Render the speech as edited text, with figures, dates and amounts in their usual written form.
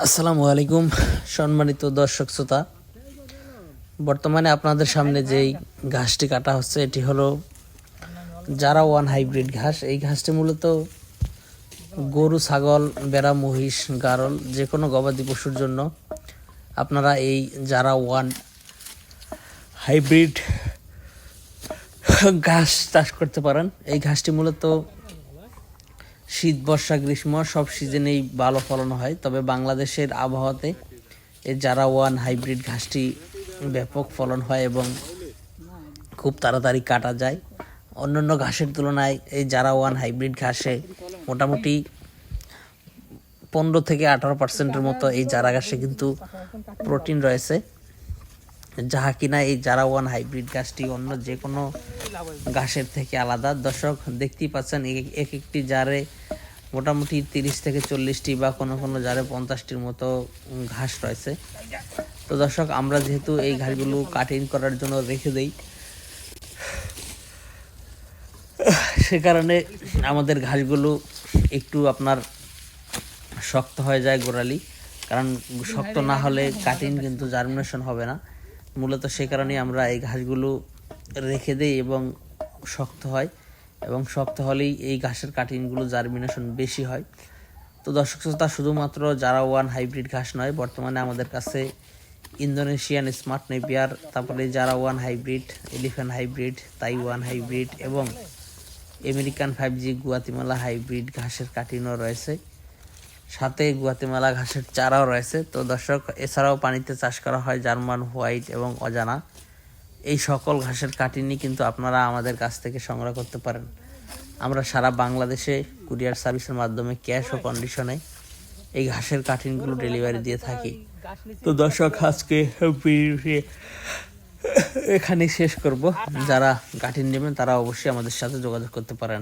আসসালামু আলাইকুম সম্মানিত দর্শক শ্রোতা। বর্তমানে আপনাদের সামনে যেই ঘাসটি কাটা হচ্ছে এটি হলো জারা ওয়ান হাইব্রিড ঘাস। এই ঘাসটি মূলত গরু, ছাগল, ভেড়া, মহিষ, গারল যে কোনো গবাদি পশুর জন্য আপনারা এই জারা ওয়ান হাইব্রিড ঘাস চাষ করতে পারেন। এই ঘাসটি মূলত শীত, বর্ষা, গ্রীষ্ম সব সিজনেই ভালো ফলন হয়, তবে বাংলাদেশের আবহাওয়াতে এই জারা ওয়ান হাইব্রিড ঘাসটি ব্যাপক ফলন হয় এবং খুব তাড়াতাড়ি কাটা যায়। অন্যান্য ঘাসের তুলনায় এই জারা ওয়ান হাইব্রিড ঘাসে মোটামুটি 15-18% মতো এই জারা ঘাসে কিন্তু প্রোটিন রয়েছে, যাহা কিনা এই জারা ওয়ান হাইব্রিড ঘাসটি অন্য যে কোনো ঘাসের থেকে আলাদা। দর্শক দেখতেই পাচ্ছেন এক একটি জারে মোটামুটি 30-40টি বা কোনো কোনো জারে 50টির মতো ঘাস রয়েছে। তো দর্শক, আমরা যেহেতু এই ঘাসগুলো কাটিং করার জন্য রেখে দেই, সে কারণে আমাদের ঘাসগুলো একটু আপনার শক্ত হয়ে যায়, গোড়ালি, কারণ শক্ত না হলে কাটিং কিন্তু জার্মিনেশন হবে না। মূলত সে কারণেই আমরা এই ঘাসগুলো রেখে দেই এবং শক্ত হয়, এবং শক্ত হলেই এই ঘাসের কাটিংগুলো জার্মিনেশন বেশি হয়। তো দর্শক শ্রোতা, শুধুমাত্র জারা ওয়ান হাইব্রিড ঘাস নয়, বর্তমানে আমাদের কাছে ইন্দোনেশিয়ান স্মার্ট নেপিয়ার, তারপরে জারা one hybrid, elephant hybrid, Taiwan hybrid এবং আমেরিকান 5G গুয়াতিমালা হাইব্রিড ঘাসের কাটিংও রয়েছে, সাথে গুয়াতিমালা ঘাসের চারাও রয়েছে। তো দর্শক, এছাড়াও পানিতে চাষ করা হয় জার্মান হোয়াইট এবং অজানা। এই সকল ঘাসের কাটিংই কিন্তু আপনারা আমাদের কাছ থেকে সংগ্রহ করতে পারেন। আমরা সারা বাংলাদেশে কুরিয়ার সার্ভিসের মাধ্যমে ক্যাশ ও কন্ডিশনে এই ঘাসের কাটিংগুলো ডেলিভারি দিয়ে থাকি। তো দর্শক, আজকে এখানে শেষ করব। যারা কাটিং নেবেন তারা অবশ্যই আমাদের সাথে যোগাযোগ করতে পারেন।